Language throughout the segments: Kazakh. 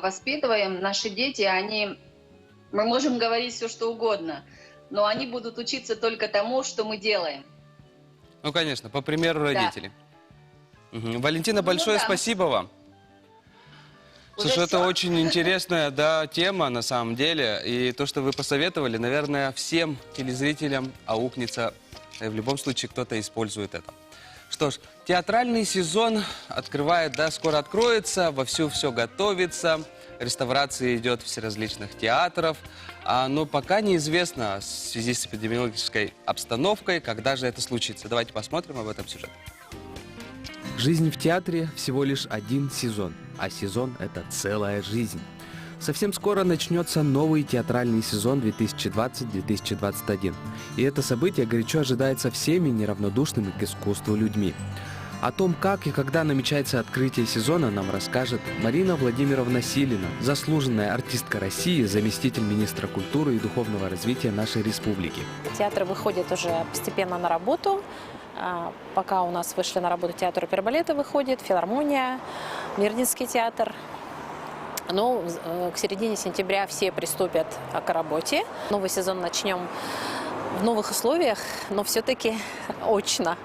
воспитываем, наши дети, мы можем говорить все, что угодно, но они будут учиться только тому, что мы делаем. Ну, конечно, по примеру Да. родителей. Валентина, Ну большое да. спасибо вам. Уже Слушай, это всё? очень интересная, да, тема на самом деле. И то, что вы посоветовали, наверное, всем телезрителям аукнется. И в любом случае кто-то использует это. Что ж, театральный сезон открывает, да, скоро откроется, вовсю все готовится. Реставрация идет всеразличных театров. Но пока неизвестно в связи с эпидемиологической обстановкой, когда же это случится. Давайте посмотрим об этом сюжете. Жизнь в театре всего лишь один сезон, а сезон – это целая жизнь. Совсем скоро начнется новый театральный сезон 2020-2021. И это событие горячо ожидается всеми неравнодушными к искусству людьми. О том, как и когда намечается открытие сезона, нам расскажет Марина Владимировна Силина, заслуженная артистка России, заместитель министра культуры и духовного развития нашей республики. Театры выходят уже постепенно на работу. Пока у нас вышли на работу театр оперы и балета выходит, филармония, Мирнинский театр. Но к середине сентября все приступят к работе. Новый сезон начнем в новых условиях, но все-таки очно.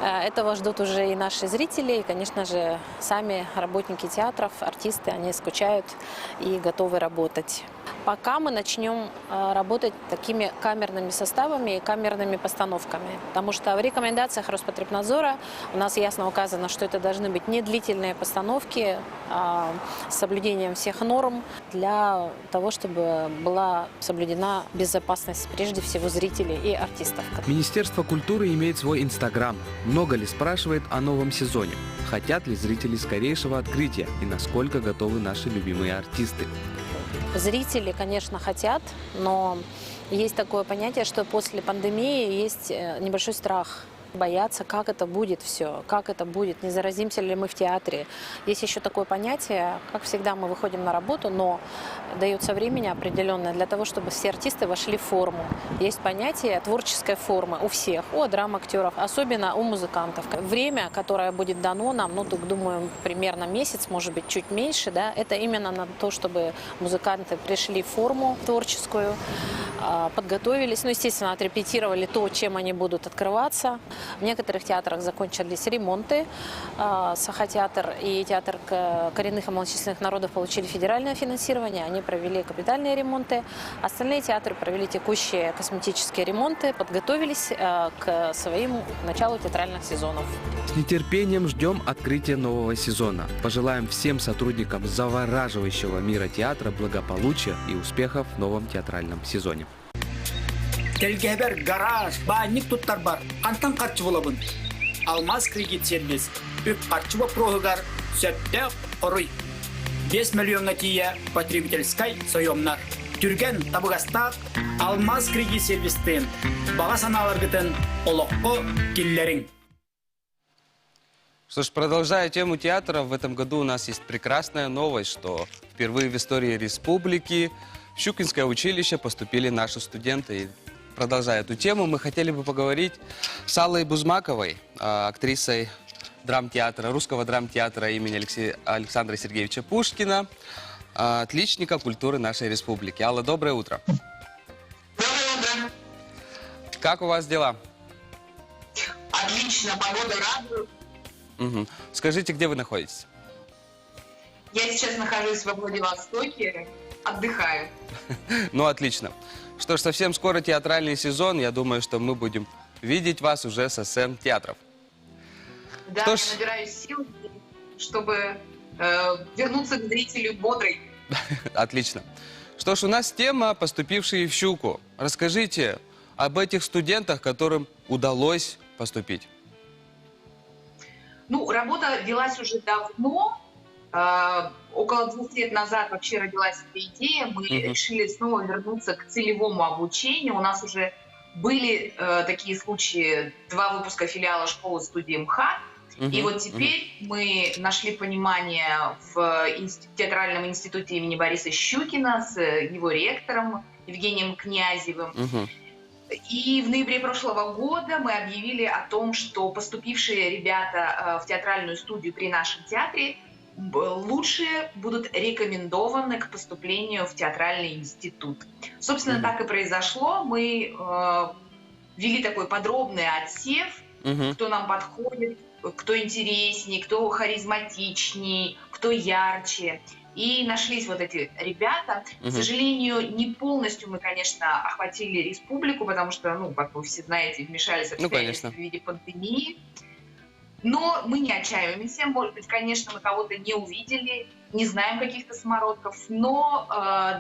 Этого ждут уже и наши зрители, и, конечно же, сами работники театров, артисты, они скучают и готовы работать. Пока мы начнем работать такими камерными составами и камерными постановками, потому что в рекомендациях Роспотребнадзора у нас ясно указано, что это должны быть не длительные постановки с соблюдением всех норм для того, чтобы была соблюдена безопасность прежде всего зрителей и артистов. Министерство культуры имеет свой Инстаграм. Много ли спрашивает о новом сезоне? Хотят ли зрители скорейшего открытия? И насколько готовы наши любимые артисты? Зрители, конечно, хотят, но есть такое понятие, что после пандемии есть небольшой страх. Боятся, как это будет все, как это будет, не заразимся ли мы в театре. Есть еще такое понятие, как всегда мы выходим на работу, но дается время определенное для того, чтобы все артисты вошли в форму. Есть понятие творческой формы у всех, у драм-актеров, особенно у музыкантов. Время, которое будет дано нам, ну, так думаю, примерно месяц, может быть, чуть меньше, да, это именно на то, чтобы музыканты пришли в форму творческую, подготовились, ну, естественно, отрепетировали то, чем они будут открываться. В некоторых театрах закончились ремонты. Саха-театр и театр коренных и малочисленных народов получили федеральное финансирование. Они провели капитальные ремонты. Остальные театры провели текущие косметические ремонты, подготовились к своему началу театральных сезонов. С нетерпением ждем открытия нового сезона. Пожелаем всем сотрудникам завораживающего мира театра благополучия и успехов в новом театральном сезоне. Телгебер, гараж, банник туттар бар. Антан карчы болабын. Алмаз кредит сервис. Үп карчы боп прогыгар. Сөттө оруй. 5 миллионга тие потребительскай соемнар. Түрген табыгастак Алмаз кредит сервистен. Бага саналаргытын олокко киллерин. Что ж, продолжая тему театра, в этом году у нас есть прекрасная новость, что впервые в истории республики в Щукинское училище поступили наши студенты. И продолжая эту тему, мы хотели бы поговорить с Аллой Бузмаковой, актрисой драмтеатра, русского драмтеатра имени Александра Сергеевича Пушкина, отличника культуры нашей республики. Алла, доброе утро. Доброе утро. Как у вас дела? Отлично, погода радует. Угу. Скажите, где вы находитесь? Я сейчас нахожусь во Владивостоке, отдыхаю. Ну, отлично. Что ж, совсем скоро театральный сезон. Я думаю, что мы будем видеть вас уже со сцен театров. Да, я набираюсь сил, чтобы вернуться к зрителю бодрой. Отлично. Что ж, у нас тема «Поступившие в Щуку». Расскажите об этих студентах, которым удалось поступить. Ну, работа велась уже давно. Около 2 лет назад вообще родилась эта идея. Мы решили снова вернуться к целевому обучению. У нас уже были такие случаи, 2 выпуска филиала школы-студии МХАТ. И вот теперь мы нашли понимание в театральном институте имени Бориса Щукина с его ректором Евгением Князевым. И в ноябре прошлого года мы объявили о том, что поступившие ребята в театральную студию при нашем театре лучшие будут рекомендованы к поступлению в театральный институт. Собственно, так и произошло. Мы вели такой подробный отсев, кто нам подходит, кто интереснее, кто харизматичнее, кто ярче. И нашлись вот эти ребята. К сожалению, не полностью мы, конечно, охватили республику, потому что, ну, как вы все знаете, вмешались обстоятельства в виде пандемии. Но мы не отчаиваемся. Может быть, конечно, мы кого-то не увидели, не знаем каких-то самородков, но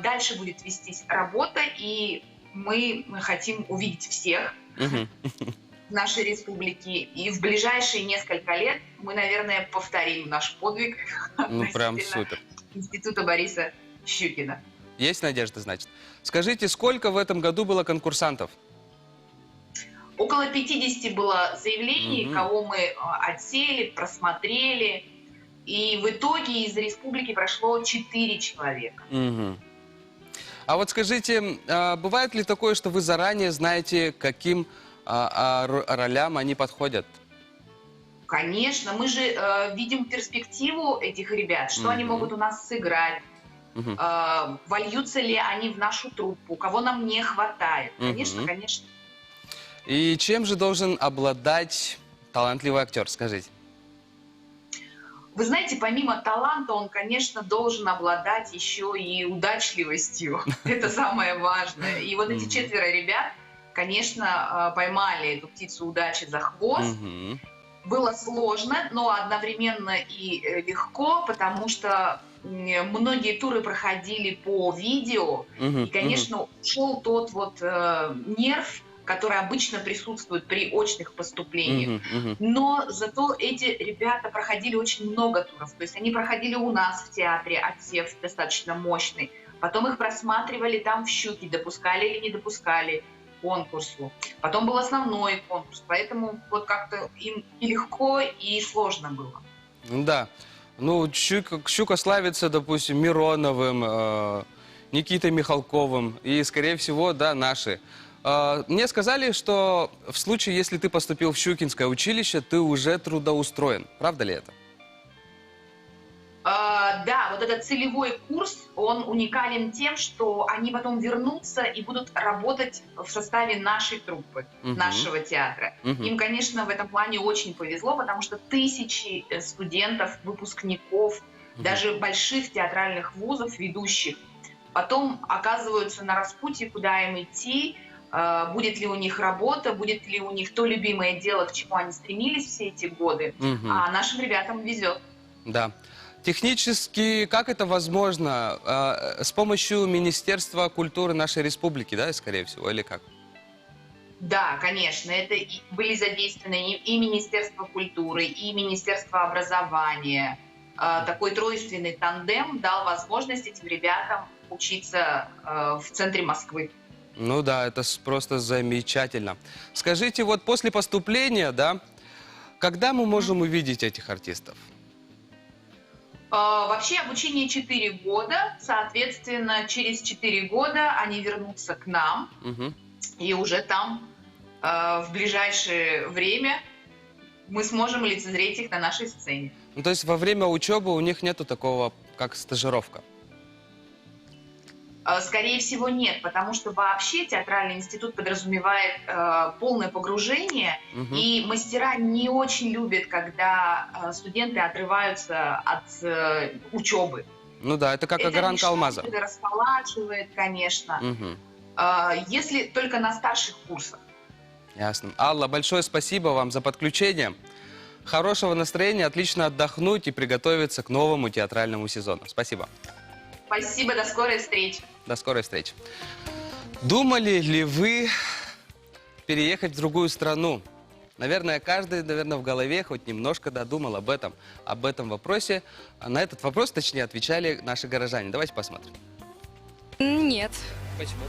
дальше будет вестись работа, и мы хотим увидеть всех в нашей республике. И в ближайшие несколько лет мы, наверное, повторим наш подвиг. Ну, прям супер. Института Бориса Щукина. Есть надежда, значит. Скажите, сколько в этом году было конкурсантов? Около 50 было заявлений, кого мы отсеяли, просмотрели. И в итоге из республики прошло 4 человека. А вот скажите, бывает ли такое, что вы заранее знаете, каким ролям они подходят? Конечно, мы же видим перспективу этих ребят, что они могут у нас сыграть, вольются ли они в нашу труппу, кого нам не хватает. Конечно, конечно. И чем же должен обладать талантливый актер, скажите? Вы знаете, помимо таланта, он, конечно, должен обладать еще и удачливостью. Это самое важное. И вот эти 4 ребят, конечно, поймали эту птицу удачи за хвост. Было сложно, но одновременно и легко, потому что многие туры проходили по видео. И, конечно, ушел тот вот нерв, который обычно присутствует при очных поступлениях. Но зато эти ребята проходили очень много туров. То есть они проходили у нас в театре, отсев достаточно мощный. Потом их просматривали там в Щуке, допускали или не допускали к конкурсу. Потом был основной конкурс. Поэтому вот как-то им и легко, и сложно было. Да. Ну, Щука славится, допустим, Мироновым, Никитой Михалковым и, скорее всего, да, наши. Мне сказали, что в случае, если ты поступил в Щукинское училище, ты уже трудоустроен. Правда ли это? Да, вот этот целевой курс, он уникален тем, что они потом вернутся и будут работать в составе нашей труппы, нашего театра. Им, конечно, в этом плане очень повезло, потому что тысячи студентов, выпускников, даже больших театральных вузов, ведущих, потом оказываются на распутье, куда им идти, будет ли у них работа, будет ли у них то любимое дело, к чему они стремились все эти годы. А нашим ребятам везет. Да. Технически, как это возможно? С помощью Министерства культуры нашей республики, да, скорее всего, или как? Да, конечно. Это были задействованы и Министерство культуры, и Министерство образования. Такой тройственный тандем дал возможность этим ребятам учиться в центре Москвы. Ну да, это просто замечательно. Скажите, вот после поступления, да, когда мы можем увидеть этих артистов? Вообще обучение 4 года, соответственно, через 4 года они вернутся к нам, и уже там в ближайшее время мы сможем лицезреть их на нашей сцене. Ну, то есть во время учебы у них нету такого, как стажировка? Скорее всего, нет, потому что вообще театральный институт подразумевает полное погружение, и мастера не очень любят, когда студенты отрываются от учебы. Ну да, это как огранка алмаза. Это расхолаживает, конечно, если только на старших курсах. Ясно. Алла, большое спасибо вам за подключение. Хорошего настроения, отлично отдохнуть и приготовиться к новому театральному сезону. Спасибо. Спасибо, до скорой встречи. До скорой встречи. Думали ли вы переехать в другую страну? Наверное, каждый, в голове хоть немножко додумал об этом вопросе. На этот вопрос, точнее, отвечали наши горожане. Давайте посмотрим. Нет. Почему?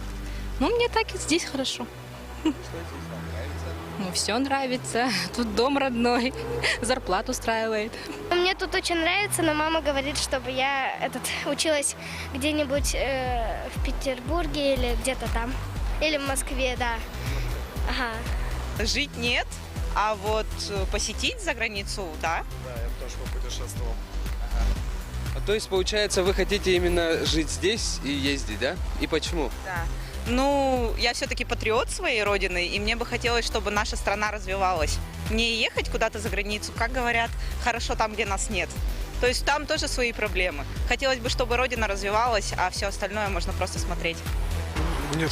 Ну, мне так и здесь хорошо. Что здесь вам нравится? Ну, все нравится. Тут дом родной, зарплату устраивает. Мне тут очень нравится, но мама говорит, чтобы я училась где-нибудь в Петербурге или где-то там. Или в Москве, да. Ага. Жить нет, а вот посетить за границу, да. Да, я тоже попутешествовал. То есть, получается, вы хотите именно жить здесь и ездить, да? И почему? Да. Ну, я все-таки патриот своей родины, и мне бы хотелось, чтобы наша страна развивалась. Не ехать куда-то за границу, как говорят, хорошо там, где нас нет. То есть там тоже свои проблемы. Хотелось бы, чтобы родина развивалась, а все остальное можно просто смотреть. Нет,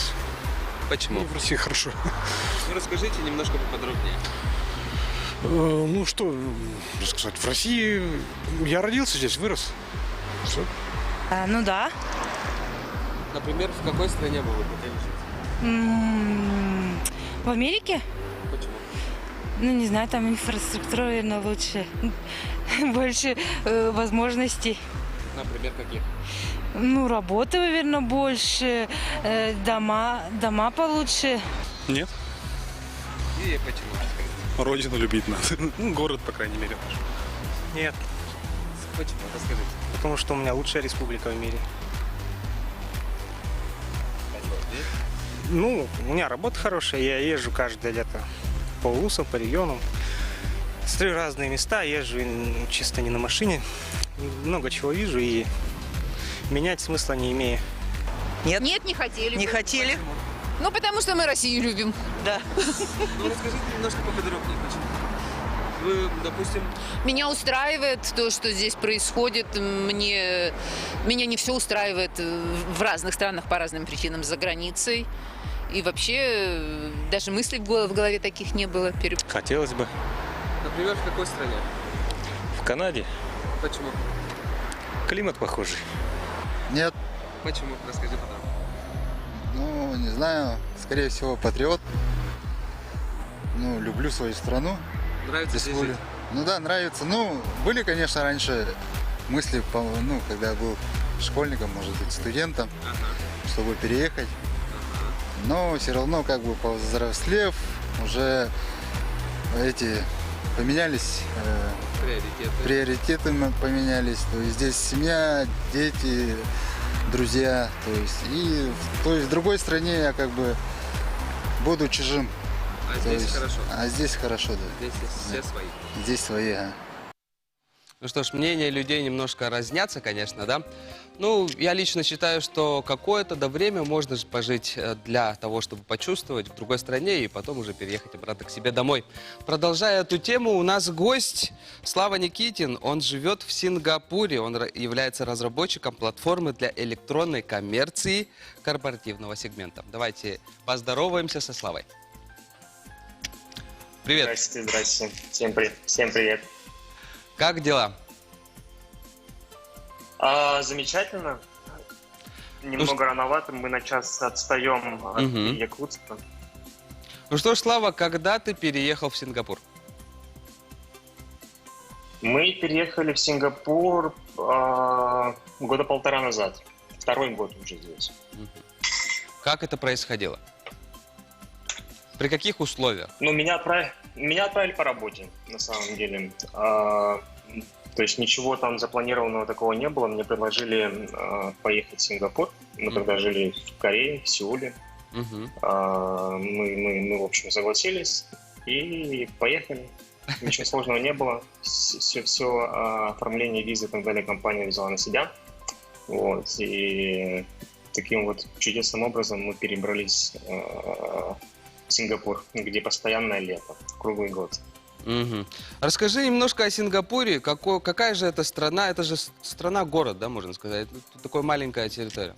Почему? в России хорошо. Ну, расскажите немножко поподробнее. Ну, что рассказать. В России я родился здесь, вырос. Все. Ну да. Например, в какой стране бы вы хотели жить? В Америке? Почему? Ну, не знаю, там инфраструктура, наверное, лучше. Больше возможностей. Например, каких? Ну, работы, наверное, больше. Дома получше. Нет, И почему? родину любить надо. Ну, город, по крайней мере. Нет, Почему? Расскажите. потому что у меня лучшая республика в мире. Ну, у меня работа хорошая, я езжу каждое лето по улусам, по регионам. Смотрю разные места, езжу чисто не на машине. Много чего вижу и менять смысла не имею. Нет, не хотели. Не хотели? Ну, потому что мы Россию любим. Да. Ну, расскажите немножко поподробнее, почему? Вы, допустим... Меня устраивает то, что здесь происходит. Меня не все устраивает в разных странах по разным причинам за границей. И вообще даже мыслей в голове таких не было. Хотелось бы. Например, в какой стране? В Канаде Почему? климат похожий. Нет, Почему? Расскажи подробнее. ну, не знаю, скорее всего, патриот. Ну, люблю свою страну. Нравится здесь жить? Ну да, нравится. Ну, были, конечно, раньше мысли, ну, когда я был школьником, может быть, студентом, чтобы переехать. Но все равно, как бы, повзрослев, уже эти поменялись, приоритеты поменялись. То есть здесь семья, дети, друзья. То есть в другой стране я как бы буду чужим. А здесь хорошо? А здесь хорошо, да. Здесь все свои. Здесь свои, а. Ну что ж, мнения людей немножко разнятся, конечно, да? Ну, я лично считаю, что какое-то время можно пожить для того, чтобы почувствовать в другой стране и потом уже переехать обратно к себе домой. Продолжая эту тему, у нас гость Слава Никитин. Он живет в Сингапуре. Он является разработчиком платформы для электронной коммерции корпоративного сегмента. Давайте поздороваемся со Славой. Привет. Здрасте. Всем привет. Как дела? Замечательно. Немного рановато, мы на час отстаем от Якутска. Ну что ж, Слава, когда ты переехал в Сингапур? Мы переехали в Сингапур года полтора назад. Второй год уже здесь. Как это происходило? При каких условиях? Ну, меня отправили по работе, на самом деле. То есть ничего там запланированного такого не было. Мне предложили поехать в Сингапур. Мы тогда жили в Корее, в Сеуле. Мы, в общем, согласились и поехали. Ничего сложного не было. Все оформление визы и так далее компания взяла на себя. Вот. И таким вот чудесным образом мы перебрались в Сингапур, где постоянное лето, круглый год. Расскажи немножко о Сингапуре. Какая же это страна? Это же страна-город, да, можно сказать? Это такая маленькая территория.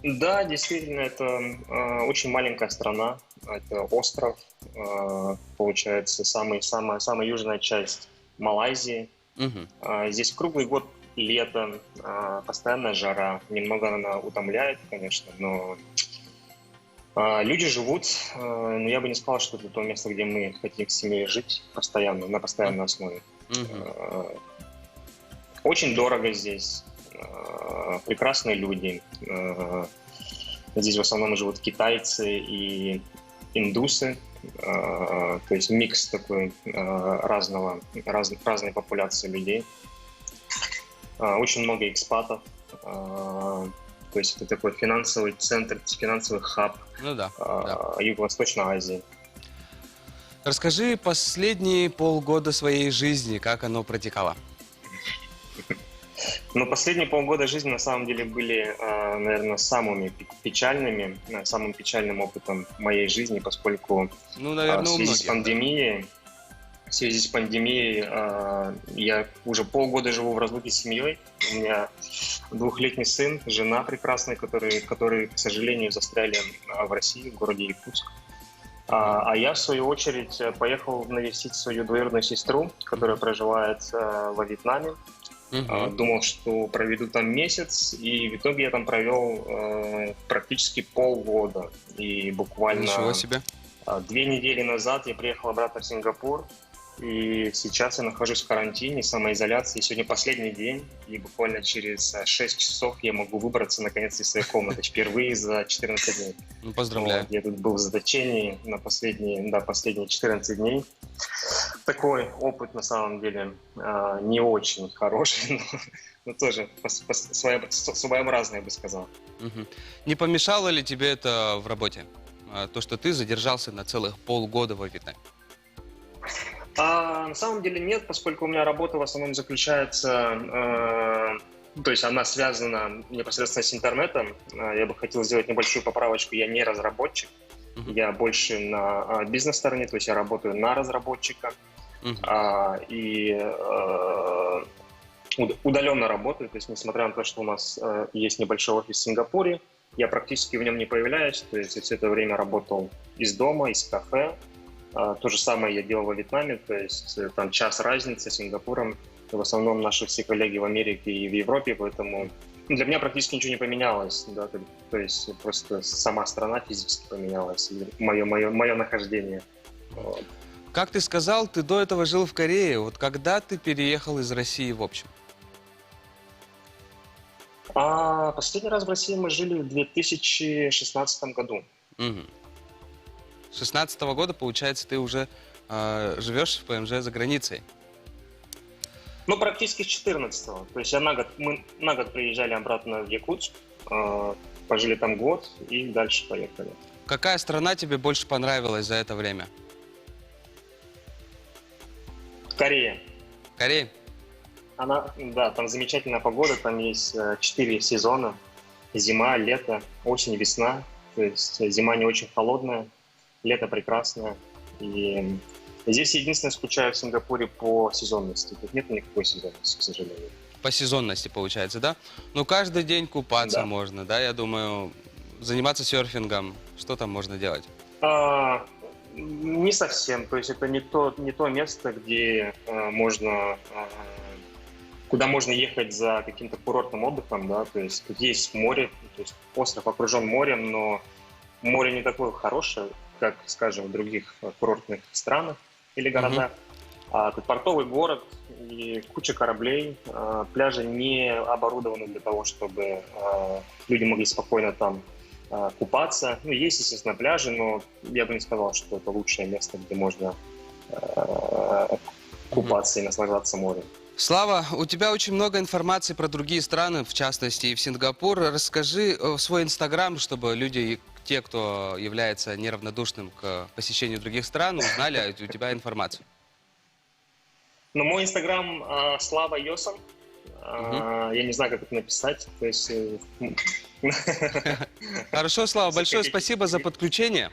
Да, действительно, это очень маленькая страна. Это остров, получается, самая южная часть Малайзии. Здесь круглый год лето, постоянная жара. Немного она утомляет, конечно, но люди живут, но я бы не сказал, что это то место, где мы хотим с семьей жить постоянно, на постоянной основе. Очень дорого здесь, прекрасные люди. Здесь в основном живут китайцы и индусы, то есть микс такой разной популяции людей. Очень много экспатов. То есть это такой финансовый центр, финансовый хаб Юго-Восточной Азии. Расскажи последние полгода своей жизни, как оно протекало. Но последние полгода жизни на самом деле были, наверное, самым печальным опытом моей жизни, поскольку в связи с пандемией я уже полгода живу в разлуке с семьей. У меня 2-летний сын, жена прекрасная, которые, к сожалению, застряли в России, в городе Якутск. А я, в свою очередь, поехал навестить свою двоюродную сестру, которая проживает во Вьетнаме. Думал, что проведу там месяц, и в итоге я там провел практически полгода. И буквально 2 недели назад я приехал обратно в Сингапур, и сейчас я нахожусь в карантине, самоизоляции. Сегодня последний день, и буквально через 6 часов я могу выбраться наконец из своей комнаты, впервые за 14 дней. Ну, поздравляю. Вот, я тут был в заточении на последние 14 дней. Такой опыт, на самом деле, не очень хороший, но тоже своеобразный, я бы сказал. Не помешало ли тебе это в работе? То, что ты задержался на целых полгода во Вьетнаме? На самом деле нет, поскольку у меня работа в основном заключается, то есть она связана непосредственно с интернетом. Я бы хотел сделать небольшую поправочку, я не разработчик, я больше на бизнес-стороне, то есть я работаю на разработчика и удаленно работаю, то есть несмотря на то, что у нас есть небольшой офис в Сингапуре, я практически в нем не появляюсь, то есть я все это время работал из дома, из кафе. То же самое я делал во Вьетнаме, то есть там час разницы с Сингапуром. В основном наши все коллеги в Америке и в Европе, поэтому для меня практически ничего не поменялось. Да, то есть просто сама страна физически поменялась, мое нахождение. Вот. Как ты сказал, ты до этого жил в Корее. Вот когда ты переехал из России в общем? Последний раз в России мы жили в 2016 году. С 2016 года, получается, ты уже живешь в ПМЖ за границей? Ну, практически с 2014-го. То есть мы на год приезжали обратно в Якутск, пожили там год и дальше поехали. Какая страна тебе больше понравилась за это время? Корея. Корея? Да, там замечательная погода, там есть 4 сезона. Зима, лето, осень, весна. То есть зима не очень холодная. Лето прекрасное. И здесь единственное скучаю в Сингапуре по сезонности. Тут нет никакой сезонности, к сожалению. По сезонности, получается, да? Ну, каждый день купаться можно, да? Я думаю, заниматься серфингом. Что там можно делать? Не совсем. То есть это не то место, где куда можно ехать за каким-то курортным отдыхом, да? То есть тут есть море, то есть остров окружен морем, но море не такое хорошее, как, скажем, в других курортных странах или городах. Тут портовый город и куча кораблей. Пляжи не оборудованы для того, чтобы люди могли спокойно там купаться. Ну, есть, естественно, пляжи, но я бы не сказал, что это лучшее место, где можно купаться и наслаждаться морем. Слава, у тебя очень много информации про другие страны, в частности и в Сингапур. Расскажи свой Инстаграм, чтобы люди, те, кто является неравнодушным к посещению других стран, узнали у тебя информацию. Ну, мой Инстаграм Слава Йосан. Я не знаю, как это написать. То есть... Хорошо, Слава, большое спасибо за подключение.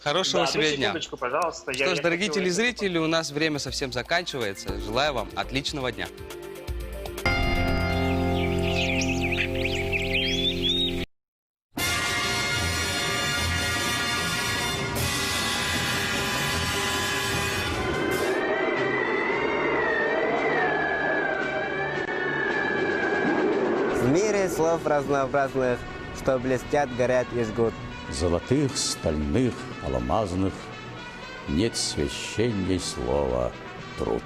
Хорошего тебе дня. Пожалуйста. Что ж, дорогие телезрители, у нас время совсем заканчивается. Желаю вам отличного дня. В мире слов разнообразных, что блестят, горят и жгут. Золотых, стальных, алмазных, нет священней слова труд.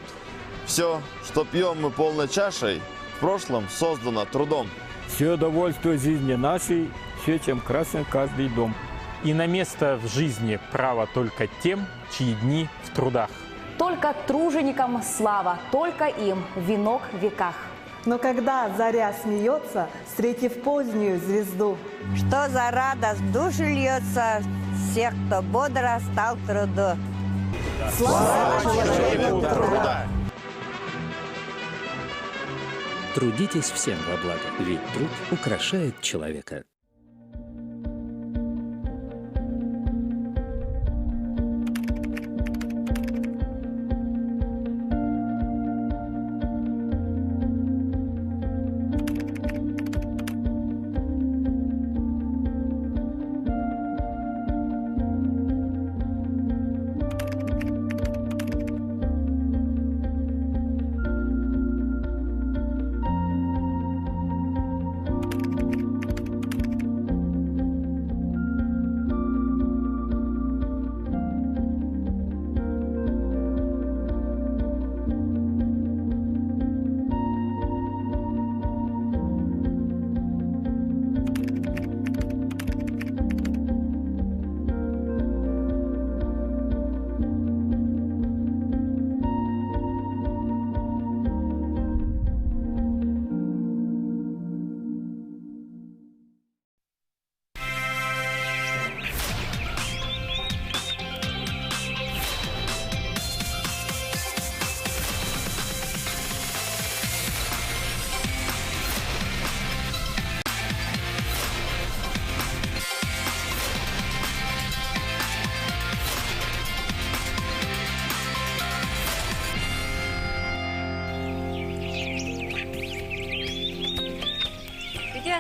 Все, что пьем мы полной чашей, в прошлом создано трудом. Все довольство жизни нашей, все, чем красен каждый дом. И на место в жизни право только тем, чьи дни в трудах. Только труженикам слава, только им венок в веках. Но когда заря смеется, встретив позднюю звезду, что за радость в душу льется всех, кто бодро стал к труду. Слава человеку труда! Трудитесь всем во благо, ведь труд украшает человека.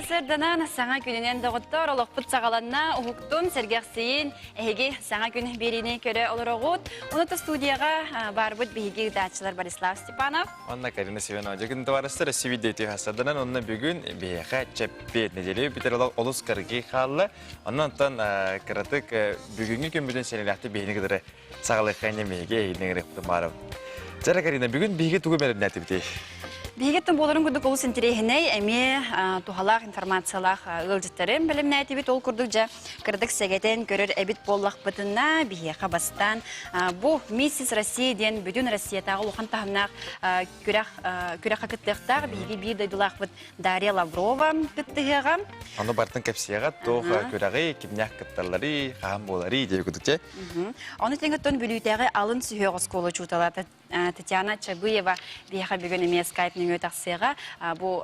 Сырданан саңа күнінен доғыттар олықпыт сағаланна ұғықтың сәргәқсейін әйге саңа күн беріне көрі олар оғыт. Оныты студияға барбыт бейге датчылар Борислав Степанов. Онна Карина Севенова. Жекін товарыстыр сивидеті хасаданан онна бүгін бейеға чәппет неделі бітер олыс кірге қалды. Оннан тан кіратық бүгінгі күн бүтін сенеләқті бейіне кедірі сағалыққа немеге әйінен ректі барып. Жара Карина, бүгін бейге түгі бәрін әті бітей? Бейгеттің болырын күдік олыс интерейхіней әме тухалақ информациялақ ғылжыттарын білімні әті бит ол күрдік жа кірдік сәгетен көрір әбіт боллақ бұтына бейеға бастан. Бұл Миссис Россия ден бүтін Россиятағы ұлған тағынақ күрек қақыттықтақ бейге бір дайдылақ бұт Дарья Лаврова күттігіға. Оны бартын кәпсияға тоғы көрәғі, кемнәқ кіттарлары, қағам болары деп күдік же? Оны теңгіттен бүлітәғі алын сүйеғыз қолы чуталады. Татьяна Чабыева бейеға бүгін әме скайпның өтақсыға. Бұл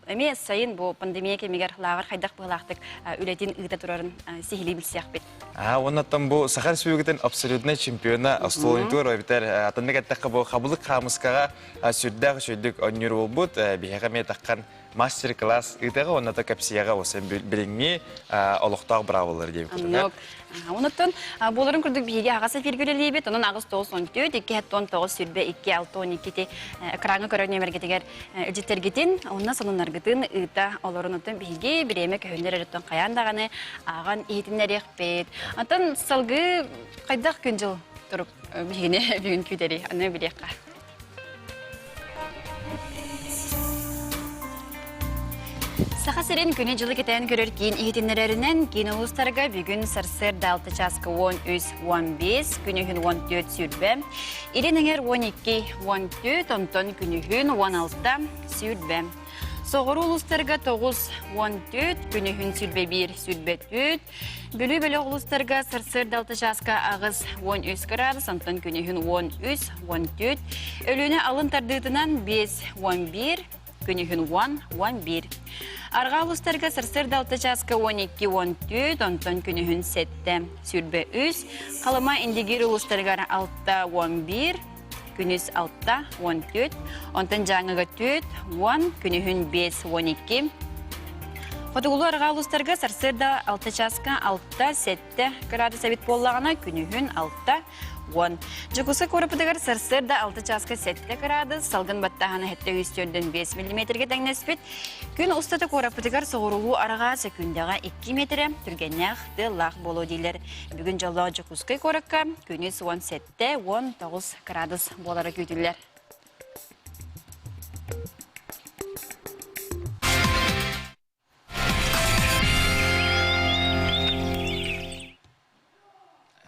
әме сайын бұл пандемия кемегер лағыр қайдақ бұғылақтық үлетін ұйда тұрарын сехілей білсияқ бет. Оннаттан бұл Сахар Сүйегітін абсолютный чемпиона Астолонитур өбітер атынды кәттіққа бұл қабылық қамысқаға сүрдәғ сөйдік өнер ол бұд бейеға ме таққан мастер-класс ұйдаға онната кәпсияға осы біліңме олықтағы бравылар деп күтір. Онықтан болырын күрдік бейге ағасы фергілі бет, оның ағыз 9-14, 2-9 сүрбе 2-6-12 экраны көрігіне мәргетігер үлжеттергетін, онына сонын аргытын ұйта оларын ұттын бейге біреме көхіндер әріттен қаяндағаны аған ейтінлер еқпет. Антын салғы қайдақ күн жыл тұрып бейгіне бүгін күйтері, аны білеққа. Сақасырын күні жылы кетен көрір кейін егетінлерінен кейін ұлыстарға бүгін сарсыр далты часқы 13-15, күні күн 14 сүрбе. Иреніңер 12-14, онтон күні күн 16 сүрбе. Соғыру ұлыстарға 9-14, күні күн сүрбе 1, сүрбе 4. Бөлі ұлыстарға сарсыр далты часқы ағыз 13 градус, онтон күні күн 13-14. Өліне алын тардытынан 5-11. Күні күн 1-11. Арға ұлыстарға сырсыр далты жасқы 12-14, онтон күні күн 7 сүрбе 3. Қалыма индегер ұлыстарға 6-11, күніз 6-14, онтон жаңыға 4-10, күні күн 5-12. Қотығылы арға ұлыстарға сырсырда 6 жасқы 6-7 градус әбет боллағына күні күн 6-10. Жүкісі көріпідігір сырсырда 6 жасқы 7 градус, салғын баттағаны әтті өстерден 5 мм-ге тәңнеспет. Күн ұстаты көріпідігір соғырылу араға секундаға 2 метрі түргеннәқ дылақ болу дейлер. Бүгін жалы жүкісі көріккі күніз 17-19 градус болары көтілер.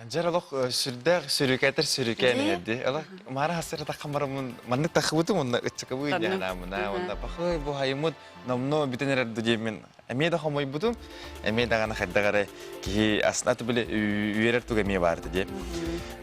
Жаралох сүрүкәтер сүрүкәне ди. Ала мара хасыр та камарымын манны тахыбытым онда ычкыбы яна мына онда бахой бу хаймут намно битенер дудемен. Эмеда хомой бутум. Эмеда гана хаддагары ки аснаты биле үйрер туга ме барды ди.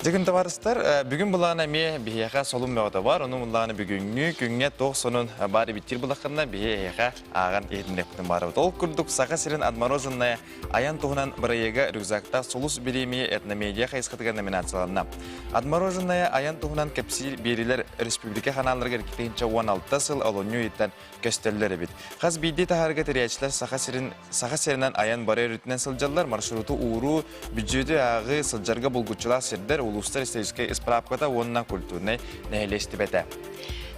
Жигин товарыстар бүгүн булана ме бияга солум меота бар. Ону булана бүгүнгү күнгө ток сонун бары битир булакында бияга аган эдинептин бары. Ол курдук сага сирен адмороженная аян тугунан бирайга рюкзакта солус билими этномедиа хайскатыга номинацияларына. Адмороженная аян тугунан кепсил берилер республика каналларга 2016 сыл олоню иттен көстөллөр бит. Хаз бидди тахарга териячлар сага сиренен аян бары рүтүнөн сылжаллар маршруту ууру бюджети агы сылжарга болгучулар сирдер улустар исторический справката онна культурный нехелестибете.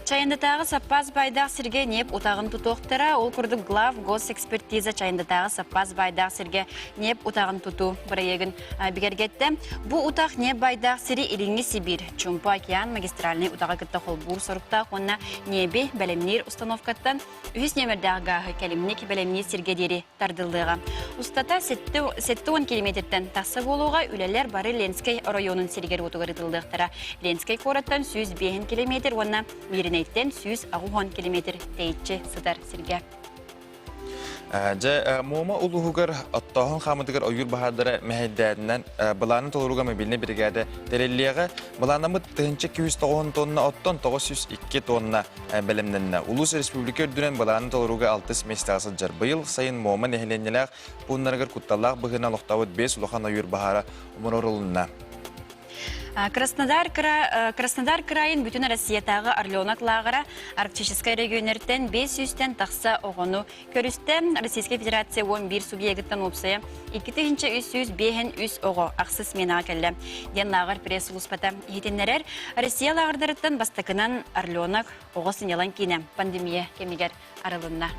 Чайындатағы саппаз байдақ сірге неп утағын тұтуқтыра, ол күрді глав госэкспертиза чайындатағы саппаз байдақ сірге неп утағын тұту бірайегін бігергетті. Бұ утақ неп байдақ сірі Иринги Сибир, Чумпу океан магистральный утаға кітті қолбур сұрықта қонна небе бәлемнер установкаттан үйіс немердағығы кәлімнек бәлемнер сіргедері тардылдыға. Устата 7-10 километрден тақсы болуға үлелер бары Ленскай районын сіргер утығырытылдықтыра. Ленскай қораттан 105 километр онна меріне Эйттен 110 километр тейче сыдар сирге. Жа мома улугар оттохон хамыдыгар ойур бахадары мәһәддәдәннән буланы толуруга мобильне бригада тереллеге буланымы 290 тонна оттон 902 тонна белемнәннә. Улус республика үрдүнән буланы толуруга 6 местасы жар. Быел сайын мома нәһленнәләр буннаргар кутталлак быгына лохтавыт 5 лохан ойур бахара умурулунна. Краснодар крайын бүтін Россиятағы Орленок лағыра Арктическай регионерден 500-тен тақса оғыну көрістен Российская Федерация 11 субъекттен опсая 2-300 оғы ақсыз мена кәлі. Ден лағыр пресс ұлыспата етенлерер Россия лағырдарыттан бастықынан Орленок оғы сынелан кейіне пандемия кемегер арылынна.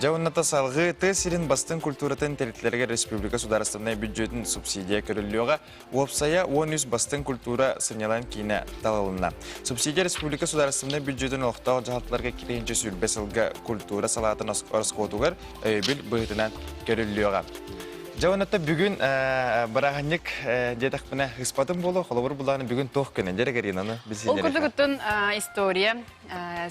Жауынната салғы тесирин бастың культуратын территорияларға республика сударственной бюджетін субсидия көрілуға уапсая 13 бастың культура сынялан кейіне талалына. Субсидия республика сударственной бюджетін олықтау жағалтыларға керейінші сүрбесілгі культура салатын орысқотуғар өйбіл бұғытынан көрілуға. Жауынатта бүгін барағанник детақпына ғыспатын болу, қолыбыр бұланы бүгін тоқ күні. Дәрігерінаны Ол күрді история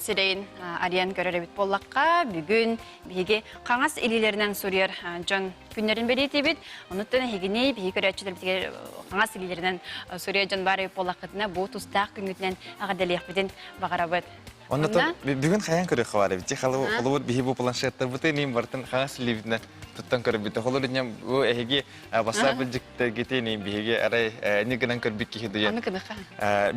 сирейін ариян көрері бит боллаққа бүгін бейге қаңас илилерінен сұрер жон күнлерін берейті бит. Онуттан хегіне бейге көрәтшілер бітігер қаңас илилерінен сұрер жон бары боллаққытына бұл тұстақ күнгітінен ағадалиқ бітін бағара бұд. Онуттан бүгін қаян көрі қавары бит. Қолыбыр бейге бұл планшетті бұты нейм бартын қаңас илилерінен туттан көрі біті. Қолыр дүйнем әйге баса білжікті кетейін бейге арай негінен көрбік кейді дүйен.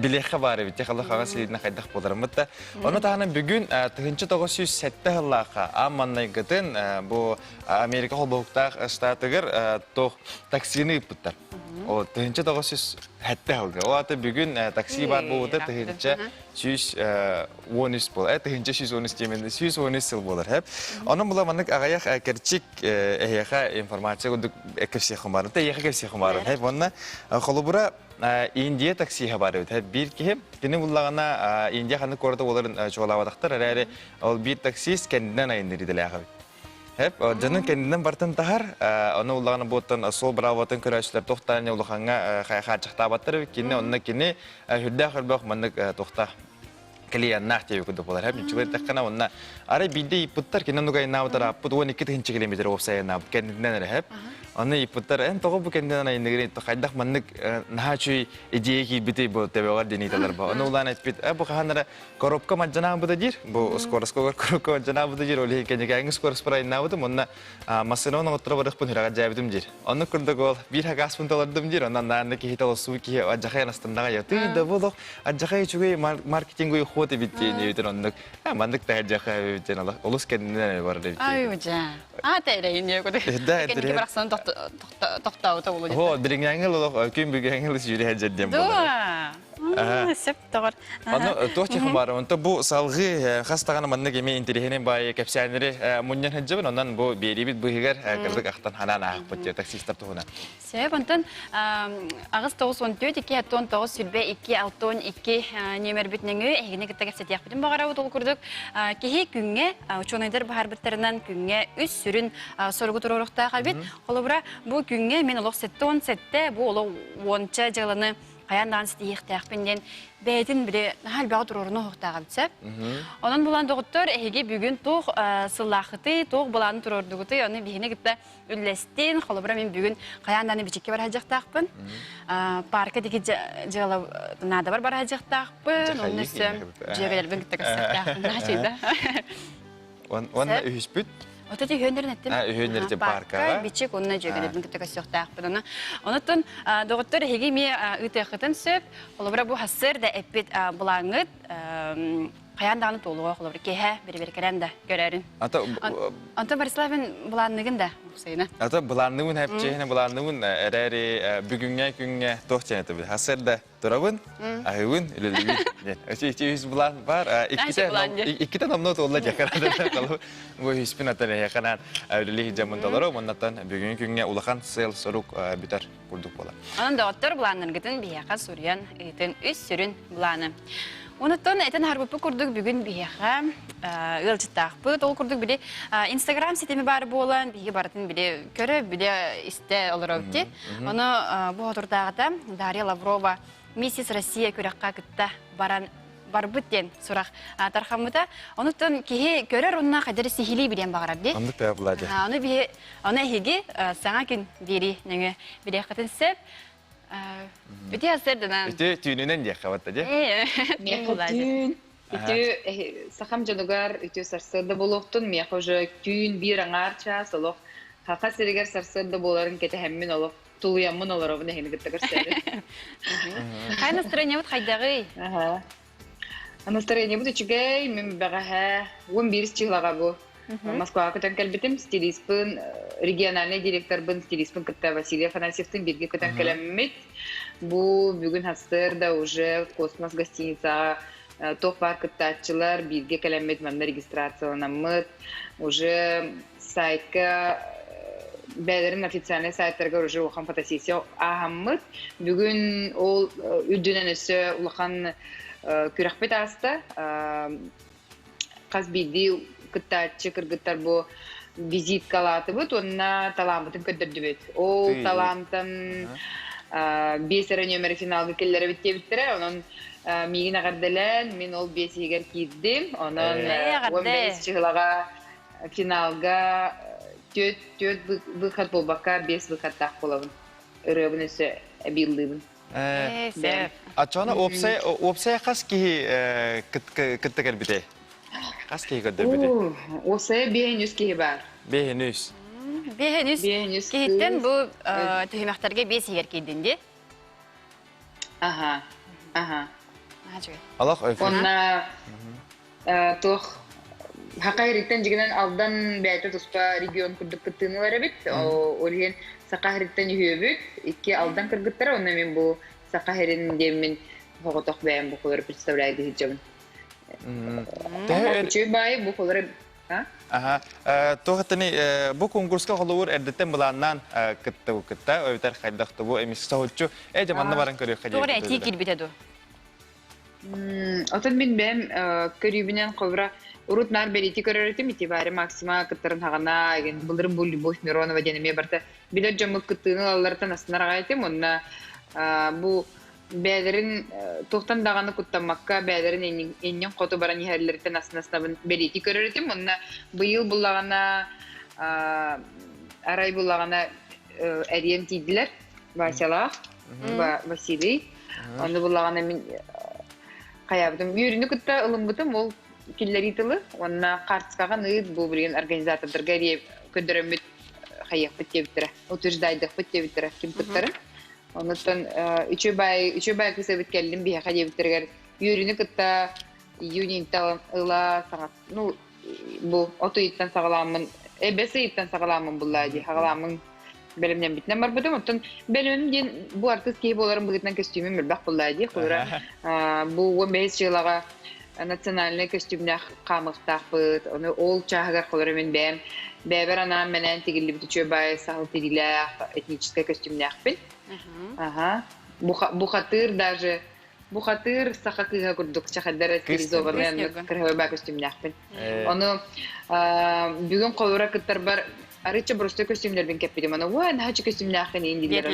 Білеққа бары бит. Қолыр қаңас илилерінен қайдақ боларым бұтта. Оны тағаны бүгін 1907 ғыллаққа амманнай ғытын бұл Америка қолбауқтақ штатығыр таксины бұттар. О 1907 ғылғы. О аты бүгін такси бар болуды 1913 бол. 1913 деменді 113 сыл болар. Оның бұла маңық ағаяқ кәрчік әйеға информация күндік әкіпсеқім барын. Әйеға кәпсеқім барын. Онына қолыбыра Индия таксиға бары өт. Bir ki, dini bullağına Indiya xanı korda onların çoğalavadaqtar. Әрәрі ол bir taksist kendinden ayındırıdılы ağı. Hep canın kendinden bartın tahar, onu bullağına boğutan sol bravo'tun körəşlər toxtağına ulağına xaçıqta battır. Kini onunla kini hürdəq hürbaq manıq toxta. Kaliyan nahtiyayı kudu bolar. Hep nüçüleri taqqana onunla. Arı bildi iputtar ki nanugay navdar aput 12 kilometre ofsaya navd kendinden hep. Onu iputtar en toğu bu kendinden ayındırı xaydaq manıq nahaçuy ideyi ki biti bu tebeğar deneytalar ba. Onu ulan etbit. Bu qahanlara korupka majjana bu da jir. Bu skoroskor korupka majjana bu da jir. Oli kendiga engin skorospara innavudım. Onunla masını onun otura barıq pun hirağa jabidim jir. Onu kurduk ol bir hagas pun talardım jir. Ondan nandaki hita olsu ki ajaqay nastandağa ya. Tüyde bulduk. Ajaqay çugay marketingoy xotu bittiğini yürütün onluk. Mandık da ajaqay bittiğini Allah. Olus kendinden var da Ay hocam. Teyreyin yok. Kendiki bıraksan toxtauta olur. Ho, birinci engel olur. Kim büyük engel yürü hecediyem. Doğa. Сөп тоғыр. Аны тоқтиқым бар. Онта бұл салғы қастағаны манны кеме интерехенен бай кәпсәнері мұннен хәджібін, онан бұл беребет бұйығар кірдік ақтан ханан ақ бұтте таксистар тұғына. Сөп, онтан ағыз 9-14, 2-9 сүрбе 2-6-2 нөмір бүтініңі әйгіне кітті кәпсәтияқ бүтін бағара ұтыл күрдік. Кехе күнге, учонайдар бағар біттарынан күнге үс сүрін сорғы тұрорықта қабет. Қолыбыра бұл күнге мен олық 7-10 бұл олық 10-ча жағыланы қаяндан сіті еқтіяқпенден бәйтін бірі нағал бағы тұрорыны ұқтаға бітсеп. Онын бұлан доғыттыр әйге бүгін тоқ сыллақыты, тоқ бұланы тұрордығыты, оны бейіне кітті үлләстен, қолыбыра мен бүгін қаянданы бічекке бар хәжіқтақпын. Парка деке жағылы нада бар хәжіқтақпын. Оның үсі жегелербін кітті кәсіқтақпын. Онна үйіспіт? Отати хөнерін әттім. Хөнерді паркаға? Бичек онына жегелербін кітті кәсіқтақпын. Онытын доғыттыр әйге ме үтіқытын сөп, қолыбыра бұл хасыр да әппет бұлаңыт қаяндағыны толуға қолыбыра кеге бір-бір кәрәнді көрәрін. Anta Бориславин бұланығын да ұқсайына. Ата бұланығын әпчейіне бұланығын әрәрі бүгінге күнге тоқтен әті бұл. Хасырда тұрабын, ағығын үлілігін. Өте үйіз бұлан бар. Иккітен омнот олла жақарадың қалу. Бұл үйіспін атын яқанан үлілігі жамындалары. Оннаттан бүгінге күнге улақан сел сорук бүтер күрдік бола. Onun da otur bulanırgıdın biyaqa suryan ıtın üst sürün bulanı. Onutun etin harbupı kurduk bugün biyaqa ılcıtaqpı. Ol kurduk bile Instagram sitemi bari bolan biyi baratın bile körü bile iste olur öpti. Onu bu oturdağıda Darya Lavrova Mrs. Россия köraqqa kıtta baran barbıtten suraq tarxamıda. Onutun kihi körür onunla kadar sihili bilen bağırabdi. Anlık da buladı. Onu higi sana gün biri nöngü bile qatın söp. Öte hazırdınan. Öte tüyününden diye qavatta diye? Tüyün. Öte saxam canıgar öte sarsırda boluqtun. Miyaq oja tüyün bir anarça soluq. Haqa seriger sarsırda boların kete hemmin oluq. Tuluyamın olur ovun ehini gittakar seri. Qay настроение вот qaydağı? Настроение будет чигай, мен бағаға 11 чиғлаға бұл. Москваға көтен кәлбетім, стилиспін, региональный директорбын, стилиспін күтті Василий Афанасьевтың бірге көтен кәлеммет. Бұл бүгін хастырда уже космос гостиницаға тоқ бар күтті атчылар, бірге кәлеммет мәмді регистрацияланамыд. Уже сайтқа, бәлерін официальный сайттарға уже оған фотосессия ағамыд. Бүгін ол үддінен өсі ұлақан күрәқпет асты. Қаз бейді күттатчы кіргіттар бұл визит қалаты бұд, онына таламытын көддірді бет. Ол таламтын 5 нөмірі финалғы келлері бітте біттірі. Оның мейін ағардылан, мен ол 5 егер кейддім. Оның 15 чығылаға финалға 4 бұқат болбаққа 5 бұқаттақ болабын. Үребін өсі әбилдібін. Ачана опсай қас кейі күтті кәлбіте? Қас кейі күтті біте? Опсай бейінүз кейі бар. Бейінүз? Бейінүз. Кейіттен бұл түхімақтарға 5 егер кейдінде? Аха. Алақ өйфі? Онна тоқ Хақайрыттан жігінен алдан бәйті тұспа регион күрдік күттіңілер әбет. Олген Сақахириттан үйебет, екі алдан кіргіттір, онна мен бұл Сақахирин демін хоғытоқ бәйін бұл қолары представляйды хиджабын. Күчөй бай бұл қолары... Тоғыттыны бұл конкурсқа қолуыр әрдеттен бұланнан күтті күтті, өйтер қайдақты бұл әмесі сауытчу, әжаманны барын көрек қадей. Тоғыр әти келбетеді? Отын мен бәйім көрейбінен қолыра Урутнар берети көрөрөтүм итибари Максима кыттырын хагана ген булдырым бул Любовь Миронова денеме барта билет жамык кыттыны аллардан астынарга айтым онна бу бәдерин токтан даганы куттамакка бәдерин эннен кото баран хәрләрдән астына берети көрөрөтүм онна быйыл буллагана арай буллагана әрием тидилер Василах Василий онда буллагана мен каябдым үйрүнү кытта ылымбытым ол Киллери тылы, онна қартысқаған ұйд бұл білген организатордарға көндірімет қайық біттебіттірі, утверждайдық біттебіттірі, кем күттірі. Онықтан үші бай күсі біткелдім бейхақа дебіттіргер. Үйріні күтті июнинтал ұла сағат, бұл оты иттен сағаламын, әбесі иттен сағаламын бұллайды, сағаламын Бәлемнән битнән бар бөтен. Оттан бәлемнән ден бу артист кейіп оларын бұғытнан костюмы мөлбәқ бұллайды. Бу 15 жылаға национальный костюмнах қамықтақ бұд. Оны ол чағығар қолары мен бәм. Бәбір анам мәнән тегілі біті чөбай сағыл тегіләқ этнический костюмнах бін. Бухатыр даже Бухатыр сахакыга курдук чахаддара стилизованный краховый костюмнях бін. Оны бүгін қолыра күттар бар арыча бростой костюмлербен кәппедім. Оны ой, нахачы костюмнях инделер.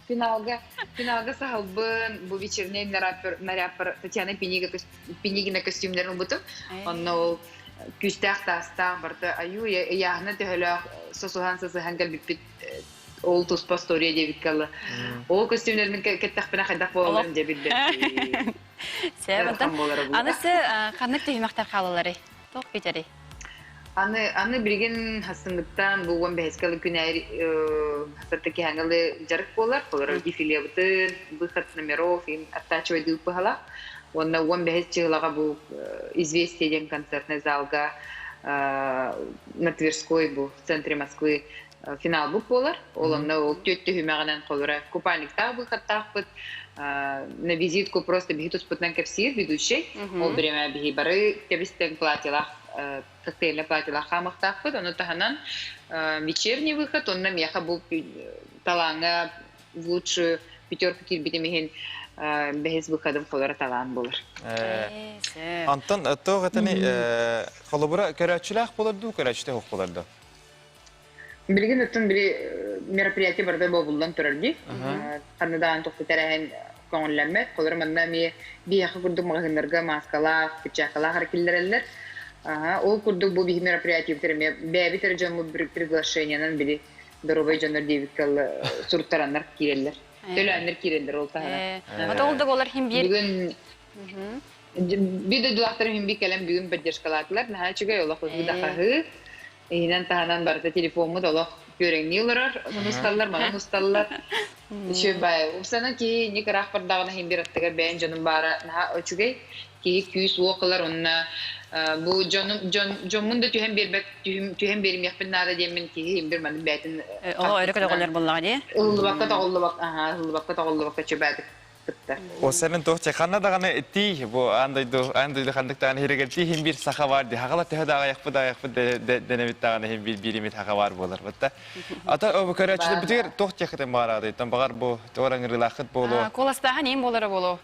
Финалга сахалбын, бу вечерний наряппер Татьяна Пенигина костюмлерін бұтым. Оны күстәқ тастақ барды аю, яғына төхілі сосуған сосуған кәлбіппет ол туспа стория дебит калла. Ол костюмлермен кеттақпына қайдақ болаларын дебит бәтті. Сәбәттен, анысы қанық түйімақтар қалалары? Тоқ бетері? Аны бірген хастыңғыттан бұғын бәйескалы күн әйір хастыртыки әңгілі жарық болар. Олар дефиле бұтын, бұқат номеров, оттачывай дұлып бұғала. Онна он бәйес чығылаға бұл известиеден концертный залға на Тверской бұл в центре Москвы финал бұл болар. Олымна ол төтті хүмәғанан қолыра купальниктағы бұқаттақ бұд. На визитку просто бігит успытнан кәпсиет ведущий. Ол біреме бігі бары кәбістен платилақ, коктейлі платилақ қамықтақ бұд. Оны тағанан вечерний выход, онна меха бұл талаңа в лучшую пятерку келбетемеген бәйіз бұқадым қолыра талаң болар. Антон, тоғытыны қолыбыра көрәтшіләқ болырды, көрәтшілі хоқ болырды? Білген өттін білі мероприятие барды болудан тұрарды. Қанныдаған тоқты тәрәйін көңілләмет. Қолыр маңна бейақы күрдік мағынларға маскалақ, пичақалақ әркелдер әлілер. Ол күрдік бұл бейі мероприятие бітірме. Бәбі тәрі жамы бір приглашениянан білі дұрубай жаныр дейбік кәлі сұрттаранлар керелер. Төлі әнір керелер ол тағына. Ота олдық олар хем бер? Биді дұлақтары хем бей кәлем бүгін поддержкалатылар. Наға чүгай олақ өзгі дақағы. Инан тағынан барда телефонмы долақ көреңні оларар, мұнысталылар, мана мұсталылар. Шөбай, ұпсана кей не қырақ бардағына хем бір аттығар бәйін жонын бары наға өчігей, кей күйіс оқылар онына. Бұл жонмын да түйен берім яқпен нада деймін кей хем бір маны бәйтін. Ола өрі көтіғылар болаға де? Ұллыбаққа тағылыбаққа чөбәдік. O senin tohça Kanada'nı etti bu andaydı kandıktan hergelti hem bir saha vardı. Haqala tehda ayaqpı denemittan hem bir birimit haqa var bolar. Batta. Ata o körəçdə bitir tohça xətem baradı. Tam bağır bu toran relaxat bolu. Kolasta neyim bolara bolu?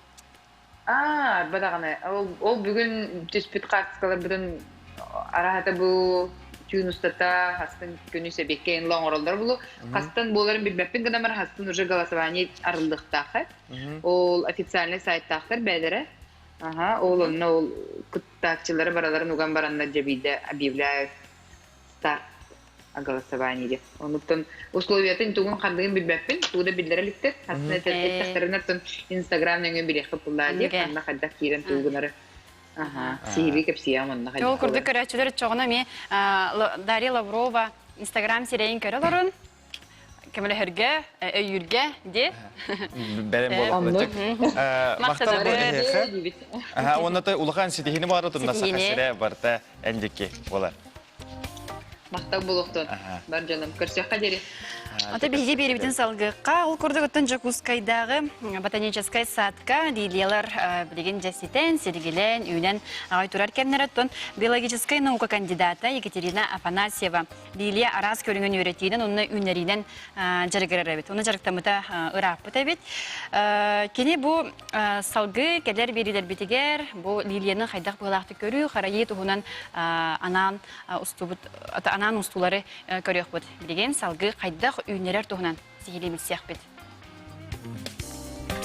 Badağını. O bugün tespit qartısqalar bugün arahata bu Тюнустата, хастын күні себеккен лоң оралдар болу. Хастын боларын білмеппен гынамар хастын уже голосование арылдықтақы. Ол официальный сайттақтар бәдірі. Ол күттақчылары бараларын уған барандар жабейді объявляют старт голосование деп. Онықтың условиятын туғын қандығын білмеппен, туғыда білдіріліктер. Хастын әтәттақтарынаттың инстаграмнен білеқі пұллады деп, қанда қаддақ кейрен туғынары. Сихили кепсиям онна хадис. Ол күрдік көрәтшілер чоғына ме Дарья Лаврова инстаграм сирейін көрі лорын. Кемелі хүрге, өйірге де. Бәрін болуқлычық. Мақтал бұрды. Онната ұлған сетихіні бары тұрна сақа сірі барда әндеке болар. Мақтал болуқтын. Бар жаным, көрсеққа дері. Ата бейде беребетін салғыққа, ол көрдік өттін Жакускайдағы ботаническай садқа лилиялар білеген жәсетен, сергелен, үйнен ағай тұрар кәмнер өттін биологическай наука кандидата Екатерина Афанасьева лилия араз көріңін өретейден, оны үнерінен жарығырар әбет. Оны жарықтамыта ұрақ бұт әбет. Кені бұл салғы кәлер берілер бетігер, бұл лилияның қайдақ бұғалақты көрі, қарайы тұғынан анан ұстулары көрек бұд. Білеген салғы қайдақ үйнерер туғынан сихилеміл сияқ бет.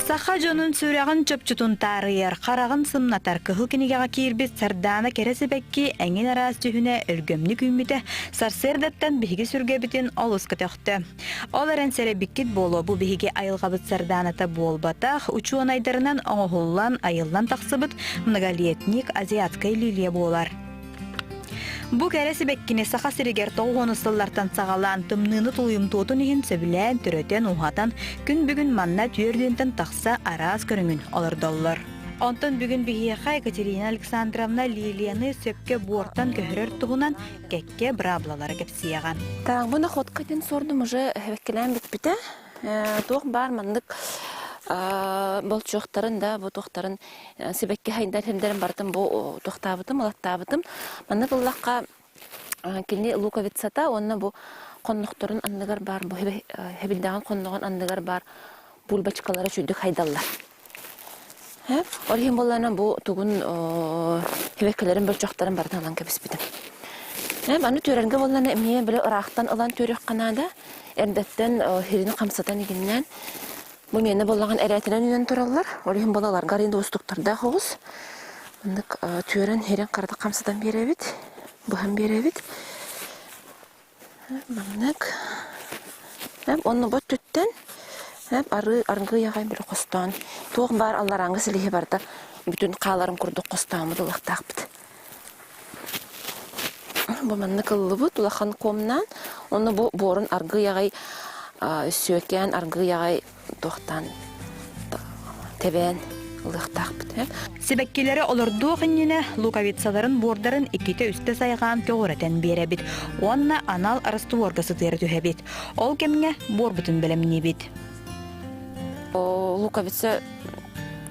Саха жонун сүрәғын чөпчутун тарыяр, қарағын сымнатар көхіл кенегеға кейірбет сардана кәресебекке әңген араз түйіне өргөмні күйміті сарсердаттан бігі сүргебітін олыс көтөқті. Ол әрін сәребіккет болу бұл бігі айылғабыт сарданата болбатақ, учуын айдарынан оңығылан айылдан тақсыбыт многолетник азиаткай лилия болар. Бу кәрәсі бәккіне сақа сірігер тоғуыны сыллартан сағалан тымныны тұлыйым туытын ехін сөбілән, түрөтен, ұғатан, күн бүгін манна түйердентін тақса араз көріңін олырдоллар. Онтон бүгін бихияқа Екатерина Александровна Лилияны сөпке бортан көхірір тұғынан кәкке браблалары кепсияға. Так, бұна ходкаден сордым уже веккелен бітпіті. Тоқ бар мандық бұл жоқтарын да, бұл тоқтарын себекке хайдар хемдерін бардым, бұл тоқтабытым, алаттабытым. Мандық ұллаққа келіне луковицата, онына бұл қоннықтырын андығар бар, бұл хебілдаған қоннығын андығар бар, бұл бачкалары шүйдік хайдаллар. Олхин боллана бұл тұғын хевеккелерін бұл жоқтарын бардым алан кәбіспідім. Аны төренге боллана әмие білі ұрақтан ұлан төрек қанада, әрдеттен херіні қамсатан егіннен, бұл мені боллаған әрәтінен үйен тұралар. Олхин болалар гаринді ұстықтарда қоғыз. Төрен херін қарды қамсатан беребет, бұған беребет. Оны бұт түттен, арғы яғай бір қостан. Тоғын бар аллараңғы сілігі барда бүтін қаларым күрді қостамыды ұлақтақ біт. Бұл мәнні қылы бұд, ұлақан комнан, оны бұл борын арғы яғай сөйкен, арғы яғай тоқтан тебен ұлықтақ біт. Себеккелері олырду қыннені луковицаларын бордарын иккете үсті сайған көғыратын бере бит. Онна анал арысты орғасы тері түхе бит. Ол кемге бор бұтын біліміне бит. Луковица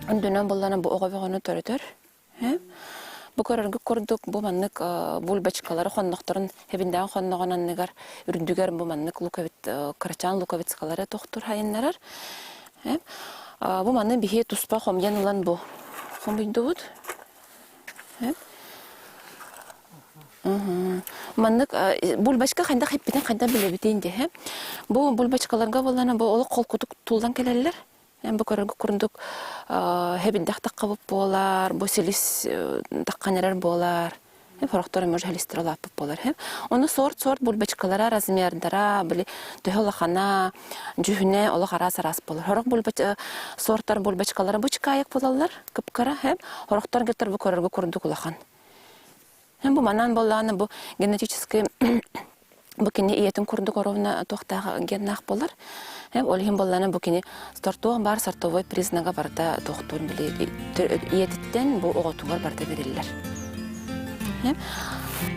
үндінен боллана бұл оғавиғаны төрітір. Бұл көріргі көрдік бұл маннық бұл бачкалары қоннықтырын хебіндегі қоннығын аннығар үріндігер бұл маннық қарачан луковицкалары тоқтыр хайынларар. Бұл манны бихе тұспа қомген ұлан бұл. Қом бүйінді бұд? Маннық бұл бачка қайда қайппетен қайда біле бітейінде. Бұл бачкаларға боллана бұл олы қол күтік тұлдан келелер. Бұл көрінгі көріндік хебіндек таққа бұп болар, бұл селіс таққанерер болар, форақтары мөж хелістері лапып болар. Оны сорт бұл бачкалара, размердара, түйі олақана, жүхіне олақ арас болар. Хорақ бұл сорттар бұл бачкалара бұчқа аяқ болалар, күпкара, хорақтар кеттер бұл көрінгі көріндік олақан. Бұл манан болағаны бұл генетический бұл кені иетін көріндік оровына тоқтағы геннақ болар. Олхин болланы бұл кені стартуған бар сартовой признаға барда тоқтуын біле иетіттен бұл оғытуғар барда берелілер.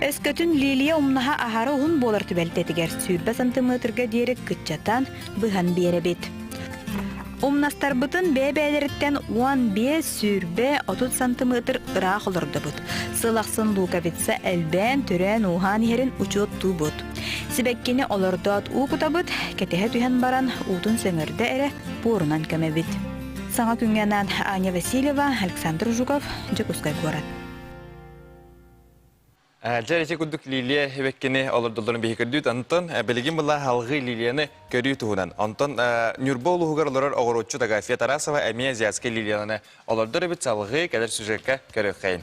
Өскөтін Лилия умнаға ағары ұғын болар түбәлтетігер сүйбі сантиметрға дерек күтчатан бұған бере бет. Умнастар бұтын бәбәлеріттен 15 сүрбе 30 сантиметр ұрақ олырды бұд. Сылақсын луковица әлбән түрен уған ерін ұчуыт ту бұд. Сібәккені олырдат ұқыта бұд, кәтеге түйен баран ұтын сөңірді әрі бұрынан көмі бұд. Саңа күнгенен Аня Васильева, Александр Жуков, Джекускай город. Жарете күдік Лилия хебеккені олырдыларын бейкірдүйд, антон білген бұла халғы Лилияны көрі тұғынан. Антон нүрбо олығығар олырар оғыротчу Тагафия Тарасова әмия зиязке Лилияны олырдыры біт салғы кәдір сюжетке көрі қайын.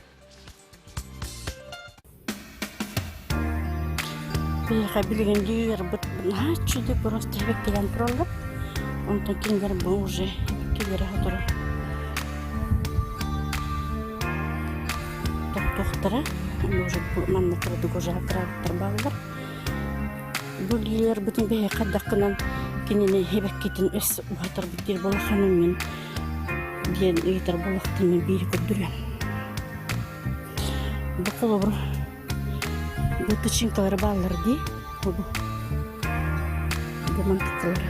Бейқа білгендер бұт чүді просто хебеккеден тұралып, онтан кеңдер бұл уже хебеккедері ғатыры. Тоқтыры. Уже манна кырдык уже акыраттар балдар. Бул елер бүтүн бей каддакынан кенене хебеккетин өс ухатар биттер болаханын мен ден ыйтар болактын мен бери көдүрөм. Бу колобур бу тычинкалар балдар ди. Бу мантыкалар.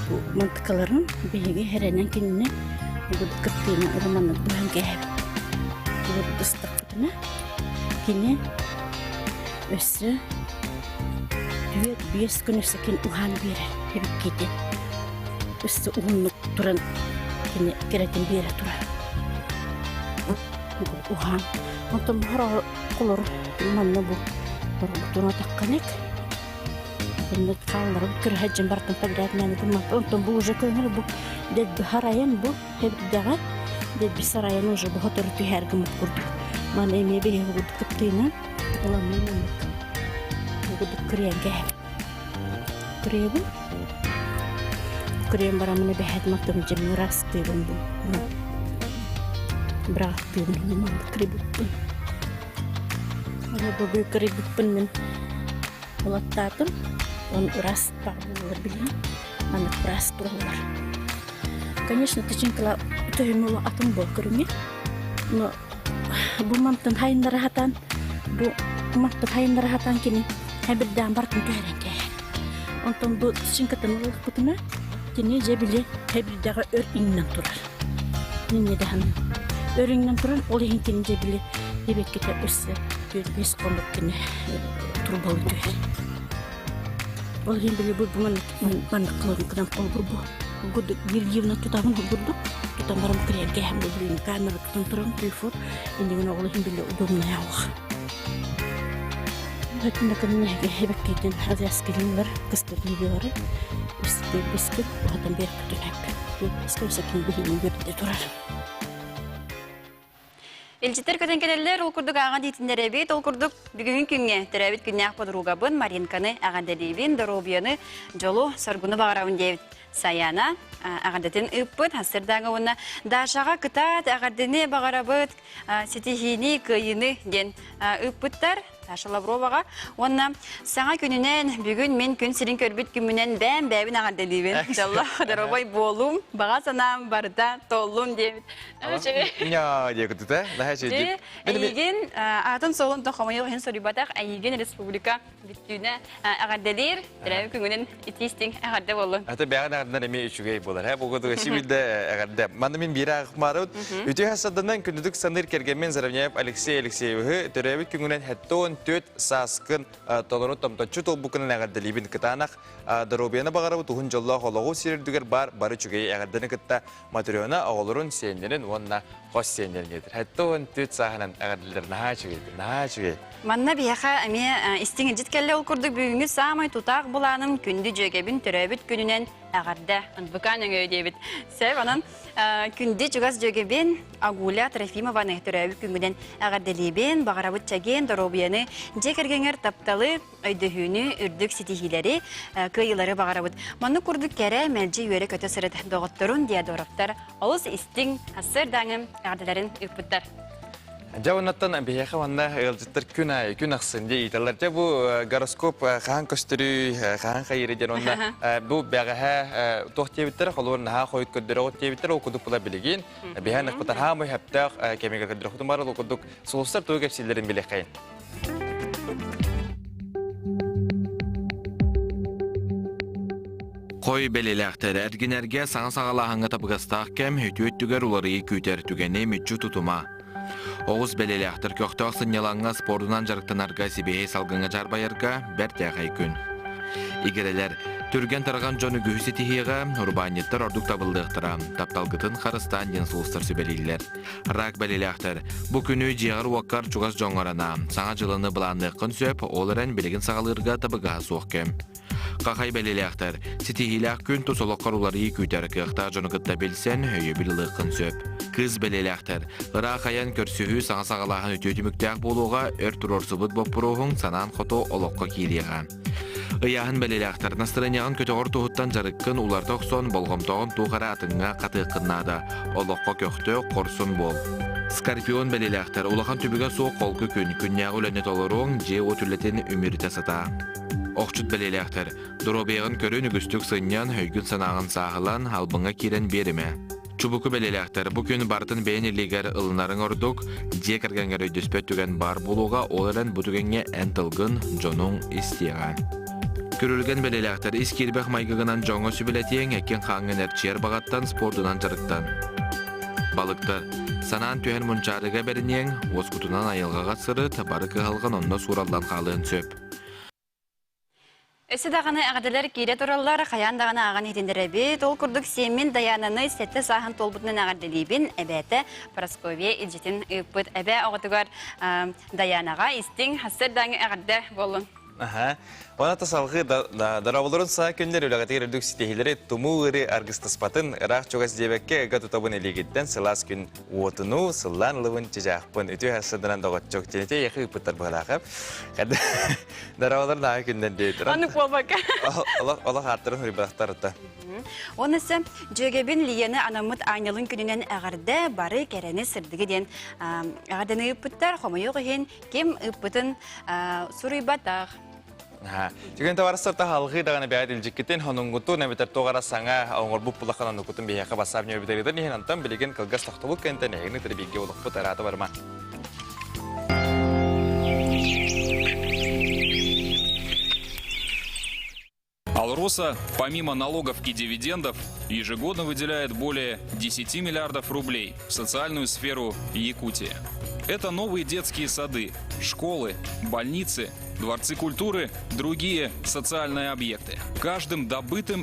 Бу мантыкаларын бейге херенен кенене бу кыттыны романны буянга bu ıslıklarını yine ösü düğet bir gün ösüken uhan bir hep gidin ösü uhanlık duran yine keretin bir duran uhan ondan hara kolor manna bu durana takkanek bunun kalları kır hacım bartan pagratmani bu ondan bu уже köner bu de harayan bu hep dağa bir sarayan уже बहुत रुपये हर गम करते माने में भी है वो कितने ना वाला में वो तो करें बारा मैंने बेहद मत मुझे रास्ते बंदे बराते बंदे मां करीबन अरे बबे करीबन में वाला तातन और रास्ता वो बिल्ली माने रास्ता वो конечно, тычинкала төһөмө атын бол көрүңе. Но бу мамтын хайыннары хатан, бу мамтын хайыннары хатан кини хәбирдән бартын көрәңкә. Онтон бу тычинкатын ул бутына кини жебиле хәбирдәгә өр иңнән турар. Нине дәһәм. Өр иңнән турар, ул иң кини жебиле дебеккә төпсе, төбес кондык кини турбалы төһөр. Ул иң биле бу мен кылып кыдан кол бу. Гуд Гиргиевна тутамын бурду. Тутамарым кирәгә һәм билен камера тутырам телефон. Инде генә ул иң биле удобно яух. Хәтта көннәгә һәбәккәдән хәзәскеләр, кыстыклар. Бискет, хәтта бер көтәк. Бискет билен бирде турар. Элчитер көтен келелер, ул курдук ага дейтиндер бит, ул курдук бүгүнкү күнгө терәбит күннәк подругабын Маринканы агадалибин доробияны жолу саргуны багарабын дебит. Саяна агадатын ыппыт хасырдагы уна дашага кытат агадыны багарабыт сетихини кыйыны ген ыппыттар Таша Лавровага. Онна саңа күнүнен бүгүн мен күн сирин көрбүт күнүнен бәбин агадалибин. Жалла доробой болум, бага санам барда толлум дебит. Я, декутута, нахачи. Айген атын солун тохомайо хен сорибатак айген республика биттүнө агадалир, терәбит күнүнен итистин агадда болу. Ата бәгән агаддан эме үчүгей болар. Һәм угыды сибилдә агадда. Манда мен бир агмарут. Үтө хасаданнан күндүк саныр кергенмен Заравняев Алексей Алексеевы терәбит күнүнен хәттон төт саскын толору тамтачу толбукын агадалибин кытанак доробияны багарабы тухун жолла хологу сирдүгер бары чүгей агадданы кытта материона оголорун сеннерин онна хос сеннернедир. Хәттон төт саханан агадалдар нахачугей. Манна бияха аме истиңи житкелле ул курдук бүгүнгү самай тутак буланым күндү жөгебин төрөбүт күнүнен агарда анбыканын өйдебит. Сәп анан күндү жугас жөгебин Агуля Трофимованы төрөбүт күнгүнен агардалибин багарабыт чаген доробияны жекергеңер тапталы өйдөһүнү үрдүк ситихилери кыйылары багарабыт. Манны курдук кере мелжи үйөрө көтө сырыт доготторун диадороптар олус истиң асырдаңы агардаларын үппүттар. Жауынаттан бияха ванда ылжыттыр күн ақсын де италарда бұл гороскоп қаған көстірі, қаған қайыры ден онда бұл бәғаға тоқтебіттер, қолуырын ға қойыт көддері оттебіттер, ол күдік бұла білеген. Бияға нақпытар ға мұй әптақ кәмегер көддері құтым бары, ол күдік сұлыстар тұғы кәпсілерін біле қайын. Қой белеләқтер әргенерге саңа-сағалағанға табығастақ кәм өті-өттігер олары күйтер түгені мүтчі тұтыма. Оғыз белеләқтір көқтақ сынялаңға спордынан жарықтанарға себейе салғыңа жарбайырға бәртәғай күн. Игерелер, түрген тарған жоны гүйсі тихиға урбанеттер ордық табылдықтыра, тапталғытын қарыстан ден сұлыстыр сөбелейлер. Рак белеләқтір, бұ күні жиғар уаққар чуғас жоңарана, саңа жылыны бұланықын сөп, олырын білігін сағалырға табыға соқ кем. Қақай белеләқтір, сетихиләқ күн тұсылыққар олары күйтер кіқта жонығытта білсен, өйі біліліқін сөп. Кыз белеләқтір, ұрақ аян көрсіхі саңа-сағалағын өтөтіміктәқ болуға өр тұрорсыбыт боппыруғын санан қото олыққа кейлеға. Ыяғын белеләқтір, настырынияғын көтіғыр тұғыттан жарыққын улартық сон болғымтағын туғара атыңға қатыққыннады, олыққа көқті қорсын бол. Скорпион белеләқтір, улақан түбіге соқ қолқы күнняғы өләне толыруң же өтілетін үмірі тасыта. Оқчут белеләқтір, дұробеғын көрі нүгістік сыннян өйгін санағын сағылан албыңа керен беріме. Чубуку белеләқтір, бұ күн бартын бәйін елегер ылынарын ордық, дек әргенген өйдөспет түген бар болуға оларын бұтыгенге әнтілгін жоның істеған. Көрілген белеләқтір, искербәқ майгығынан жоңы сүбілетең әкен қаңын әрчер бағаттан спортынан жарықтан. Балықтар, санан түйен мұнчарыға бәрінен, оскутынан айылғаға сыры табары қығалған онына суралдан қалын сөп. Өсі дағаны ағадылар кейре тұралар, қаян дағаны аған етіндері бет, ол күрдік семмен даянаны сәтті сағын толбытынан ағадылейбін, әбәті Парасковия үлжетін үппіт, әбә оғытығар даянаға істің хасыр даңы ағады болын. Ona tasalgı darabulurun sağ günler ülağıtı yerildük sitehilleri tumu ırı argıstaspatın ıraq çoğaz debekke gatu tabun eligitten sılas gün uotunu sılan lıvın çiçakpın ütü hasıdınan doğat çok tenete yakı pıttar bağlaqab. Darabulurun ağa günden deydir. Onu kol baka. Allah hatırın ribaqtar ıtta. Onысы жөгебін лиені анамыт айнылын күнінен ағарды бары кәрені сырдығы ден ағадыны үппіттар, қомайы ғыхен кем үппітін сұрый батақ. Jigin tawarasar ta halgı dağına bir adil jikitin hanungutu ne biter toğara sana ağır bu pulakana nukutun bir yaka basab ne biter idan nihin antam bilgin kalgas tahtubuk kente ne ini teri bilgi oluk putar atı varma. «Алроса» помимо налогов и дивидендов ежегодно выделяет более 10 миллиардов рублей в социальную сферу Якутии. Это новые детские сады, школы, больницы, дворцы культуры, другие социальные объекты. Каждым добытым